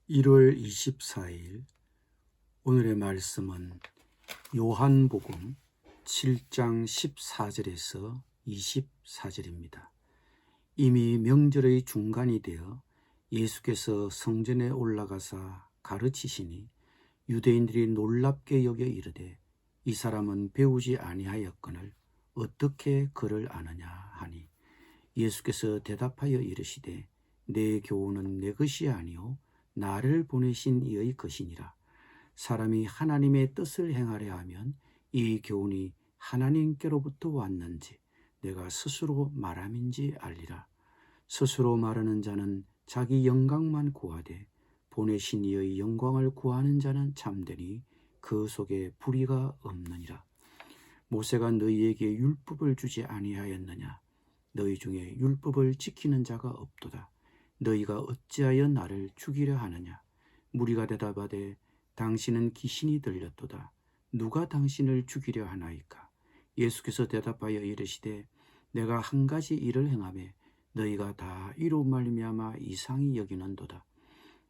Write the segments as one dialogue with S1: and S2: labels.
S1: 1월 24일 오늘의 말씀은 요한복음 7장 14절에서 24절입니다. 이미 명절의 중간이 되어 예수께서 성전에 올라가사 가르치시니 유대인들이 놀랍게 여겨 이르되 이 사람은 배우지 아니하였거늘 어떻게 그를 아느냐 하니 예수께서 대답하여 이르시되 내 교훈은 내 것이 아니요 나를 보내신 이의 것이니라. 사람이 하나님의 뜻을 행하려 하면 이 교훈이 하나님께로부터 왔는지 내가 스스로 말함인지 알리라. 스스로 말하는 자는 자기 영광만 구하되 보내신 이의 영광을 구하는 자는 참되니 그 속에 불의가 없느니라. 모세가 너희에게 율법을 주지 아니하였느냐? 너희 중에 율법을 지키는 자가 없도다. 너희가 어찌하여 나를 죽이려 하느냐? 무리가 대답하되 당신은 귀신이 들렸도다. 누가 당신을 죽이려 하나이까? 예수께서 대답하여 이르시되 내가 한 가지 일을 행하매 너희가 다 이로 말미암아 이상히 여기는도다.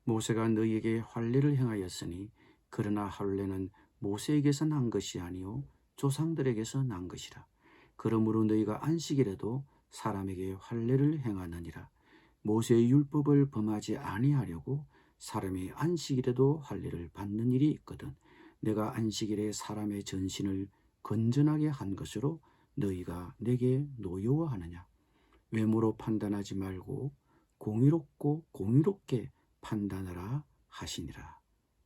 S1: 모세가 너희에게 환례를 행하였으니 그러나 환례는 모세에게서 난 것이 아니요 조상들에게서 난 것이라. 그러므로 너희가 안식일에도 사람에게 환례를 행하느니라. 모세의 율법을 범하지 아니하려고 사람이 안식일에도 환례를 받는 일이 있거든 내가 안식일에 사람의 전신을 건전하게 한 것으로 너희가 내게 노여워하느냐? 외모로 판단하지 말고 공의롭고 공의롭게 판단하라 하시니라.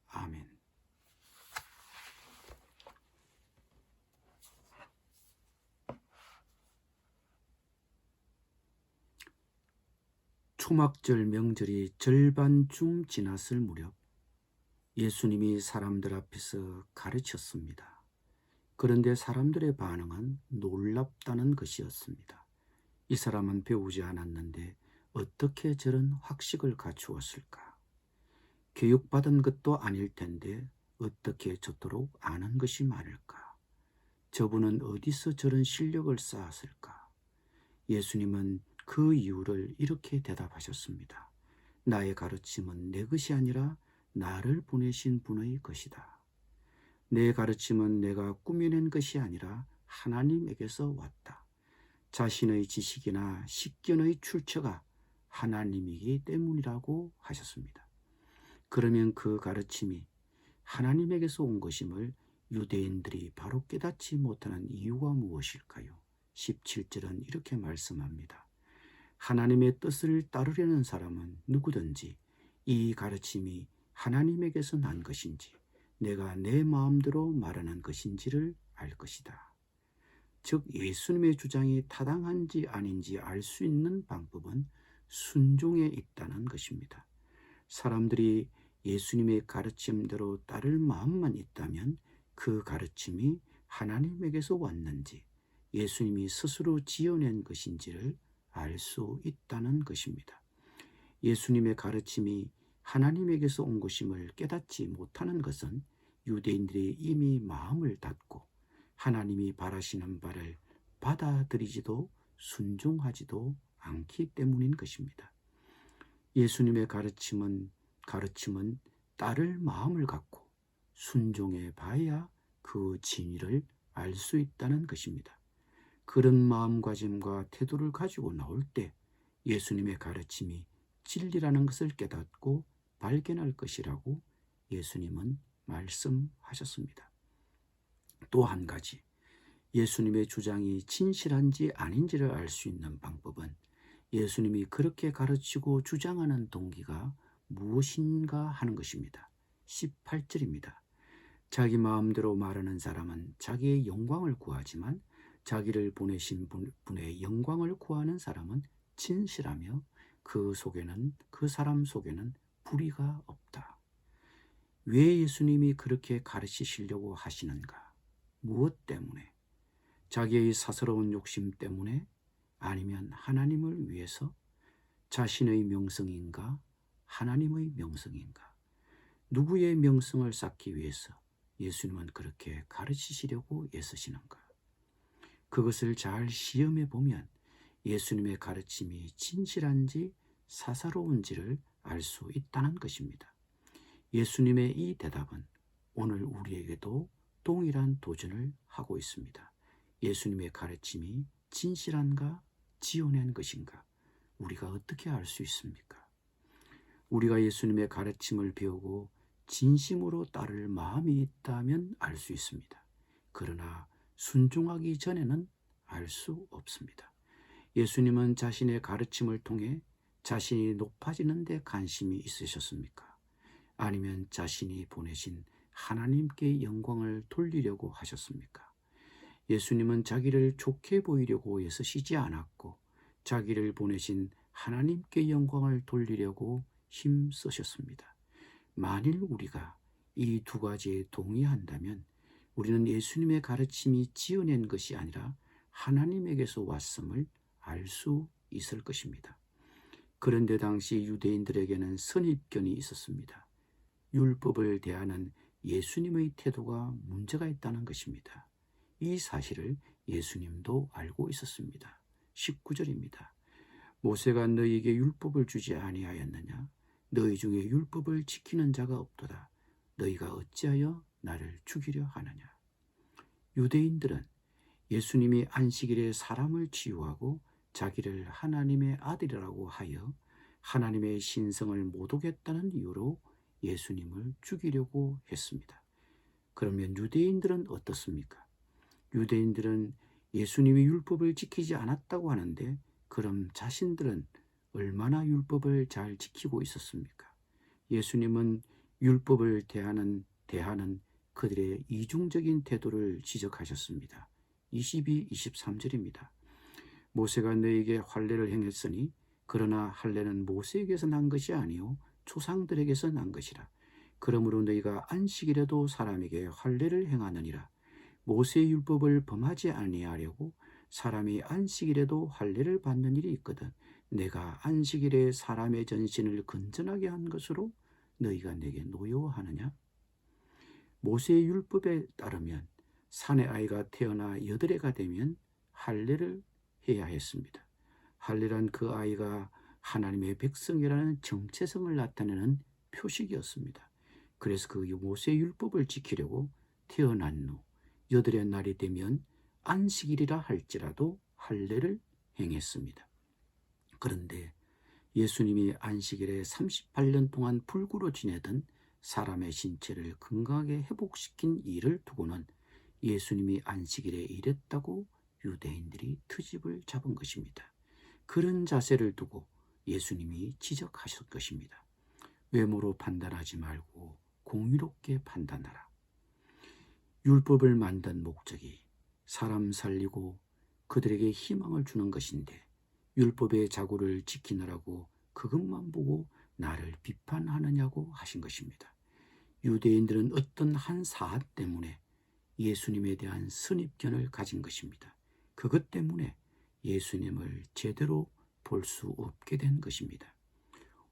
S1: 아멘. 초막절 명절이 절반쯤 지났을 무렵 예수님이 사람들 앞에서 가르쳤습니다. 그런데 사람들의 반응은 놀랍다는 것이었습니다. 이 사람은 배우지 않았는데 어떻게 저런 학식을 갖추었을까? 교육받은 것도 아닐 텐데 어떻게 저토록 아는 것이 많을까? 저분은 어디서 저런 실력을 쌓았을까? 예수님은 그 이유를 이렇게 대답하셨습니다. 나의 가르침은 내 것이 아니라 나를 보내신 분의 것이다. 내 가르침은 내가 꾸며낸 것이 아니라 하나님에게서 왔다. 자신의 지식이나 식견의 출처가 하나님이기 때문이라고 하셨습니다. 그러면 그 가르침이 하나님에게서 온 것임을 유대인들이 바로 깨닫지 못하는 이유가 무엇일까요? 17절은 이렇게 말씀합니다. 하나님의 뜻을 따르려는 사람은 누구든지 이 가르침이 하나님에게서 난 것인지 내가 내 마음대로 말하는 것인지를 알 것이다. 즉 예수님의 주장이 타당한지 아닌지 알 수 있는 방법은 순종에 있다는 것입니다. 사람들이 예수님의 가르침대로 따를 마음만 있다면 그 가르침이 하나님에게서 왔는지 예수님이 스스로 지어낸 것인지를 알 수 있다는 것입니다. 예수님의 가르침이 하나님에게서 온 것임을 깨닫지 못하는 것은 유대인들이 이미 마음을 닫고 하나님이 바라시는 바를 받아들이지도 순종하지도 않기 때문인 것입니다. 예수님의 가르침은 따를 마음을 갖고 순종해 봐야 그 진리를 알 수 있다는 것입니다. 그런 마음가짐과 태도를 가지고 나올 때 예수님의 가르침이 진리라는 것을 깨닫고 발견할 것이라고 예수님은 말씀하셨습니다. 또 한 가지, 예수님의 주장이 진실한지 아닌지를 알 수 있는 방법은 예수님이 그렇게 가르치고 주장하는 동기가 무엇인가 하는 것입니다. 18절입니다. 자기 마음대로 말하는 사람은 자기의 영광을 구하지만 자기를 보내신 분의 영광을 구하는 사람은 진실하며 그 사람 속에는 불의가 없다. 왜 예수님이 그렇게 가르치시려고 하시는가? 무엇 때문에? 자기의 사사로운 욕심 때문에? 아니면 하나님을 위해서? 자신의 명성인가? 하나님의 명성인가? 누구의 명성을 쌓기 위해서 예수님은 그렇게 가르치시려고 애쓰시는가? 그것을 잘 시험해 보면 예수님의 가르침이 진실한지 사사로운지를 알 수 있다는 것입니다. 예수님의 이 대답은 오늘 우리에게도 동일한 도전을 하고 있습니다. 예수님의 가르침이 진실한가 지어낸 것인가 우리가 어떻게 알 수 있습니까? 우리가 예수님의 가르침을 배우고 진심으로 따를 마음이 있다면 알 수 있습니다. 그러나 순종하기 전에는 알 수 없습니다. 예수님은 자신의 가르침을 통해 자신이 높아지는 데 관심이 있으셨습니까? 아니면 자신이 보내신 하나님께 영광을 돌리려고 하셨습니까? 예수님은 자기를 좋게 보이려고 애쓰시지 않았고 자기를 보내신 하나님께 영광을 돌리려고 힘쓰셨습니다. 만일 우리가 이 두 가지에 동의한다면 우리는 예수님의 가르침이 지어낸 것이 아니라 하나님에게서 왔음을 알 수 있을 것입니다. 그런데 당시 유대인들에게는 선입견이 있었습니다. 율법을 대하는 예수님의 태도가 문제가 있다는 것입니다. 이 사실을 예수님도 알고 있었습니다. 19절입니다. 모세가 너희에게 율법을 주지 아니하였느냐? 너희 중에 율법을 지키는 자가 없도다. 너희가 어찌하여 나를 죽이려 하느냐? 유대인들은 예수님이 안식일에 사람을 치유하고 자기를 하나님의 아들이라고 하여 하나님의 신성을 모독했다는 이유로 예수님을 죽이려고 했습니다. 그러면 유대인들은 어떻습니까? 유대인들은 예수님이 율법을 지키지 않았다고 하는데 그럼 자신들은 얼마나 율법을 잘 지키고 있었습니까? 예수님은 율법을 대하는 그들의 이중적인 태도를 지적하셨습니다. 22, 23절입니다. 모세가 너에게 할례를 행했으니 그러나 할례는 모세에게서 난 것이 아니요 조상들에게서 난 것이라. 그러므로 너희가 안식일에도 사람에게 할례를 행하느니라. 모세의 율법을 범하지 아니하려고 사람이 안식일에도 할례를 받는 일이 있거든 내가 안식일에 사람의 전신을 건전하게 한 것으로 너희가 내게 노여워하느냐? 모세의 율법에 따르면 사내 아이가 태어나 8해가 되면 할례를 해야 했습니다. 할례란 그 아이가 하나님의 백성이라는 정체성을 나타내는 표식이었습니다. 그래서 그 모세의 율법을 지키려고 태어난 후 8의 날이 되면 안식일이라 할지라도 할례를 행했습니다. 그런데 예수님이 안식일에 38년 동안 불구로 지내던 사람의 신체를 건강하게 회복시킨 일을 두고는 예수님이 안식일에 일했다고 유대인들이 트집을 잡은 것입니다. 그런 자세를 두고 예수님이 지적하실 것입니다. 외모로 판단하지 말고 공의롭게 판단하라. 율법을 만든 목적이 사람 살리고 그들에게 희망을 주는 것인데 율법의 자구를 지키느라고 그것만 보고 나를 비판하느냐고 하신 것입니다. 유대인들은 어떤 한 사안 때문에 예수님에 대한 선입견을 가진 것입니다. 그것 때문에 예수님을 제대로 볼 수 없게 된 것입니다.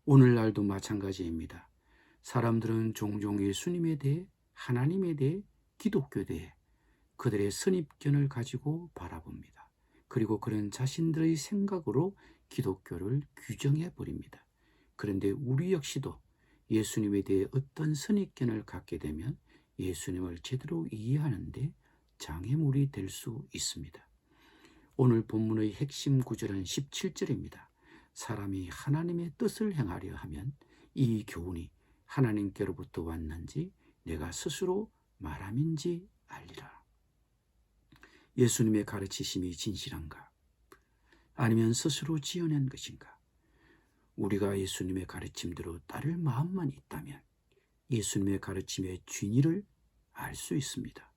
S1: 오늘날도 마찬가지입니다. 사람들은 종종 예수님에 대해, 하나님에 대해, 기독교에 대해 그들의 선입견을 가지고 바라봅니다. 그리고 그런 자신들의 생각으로 기독교를 규정해 버립니다. 그런데 우리 역시도 예수님에 대해 어떤 선입견을 갖게 되면 예수님을 제대로 이해하는데 장애물이 될 수 있습니다. 오늘 본문의 핵심 구절은 17절입니다. 사람이 하나님의 뜻을 행하려 하면 이 교훈이 하나님께로부터 왔는지 내가 스스로 말함인지 알리라. 예수님의 가르치심이 진실한가? 아니면 스스로 지어낸 것인가? 우리가 예수님의 가르침대로 따를 마음만 있다면 예수님의 가르침의 진위를 알 수 있습니다.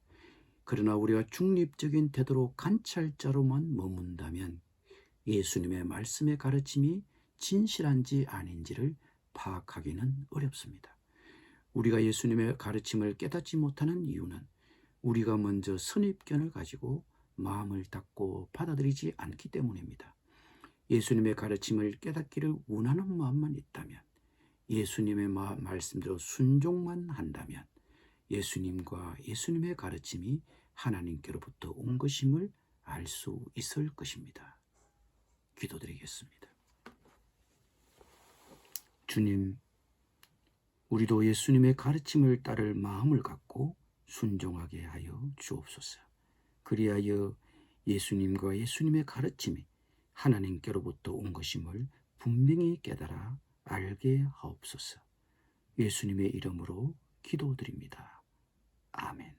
S1: 그러나 우리가 중립적인 태도로 관찰자로만 머문다면 예수님의 말씀의 가르침이 진실한지 아닌지를 파악하기는 어렵습니다. 우리가 예수님의 가르침을 깨닫지 못하는 이유는 우리가 먼저 선입견을 가지고 마음을 닫고 받아들이지 않기 때문입니다. 예수님의 가르침을 깨닫기를 원하는 마음만 있다면 예수님의 말씀대로 순종만 한다면 예수님과 예수님의 가르침이 하나님께로부터 온 것임을 알 수 있을 것입니다. 기도드리겠습니다. 주님, 우리도 예수님의 가르침을 따를 마음을 갖고 순종하게 하여 주옵소서. 그리하여 예수님과 예수님의 가르침이 하나님께로부터 온 것임을 분명히 깨달아 알게 하옵소서. 예수님의 이름으로 기도드립니다. 아멘.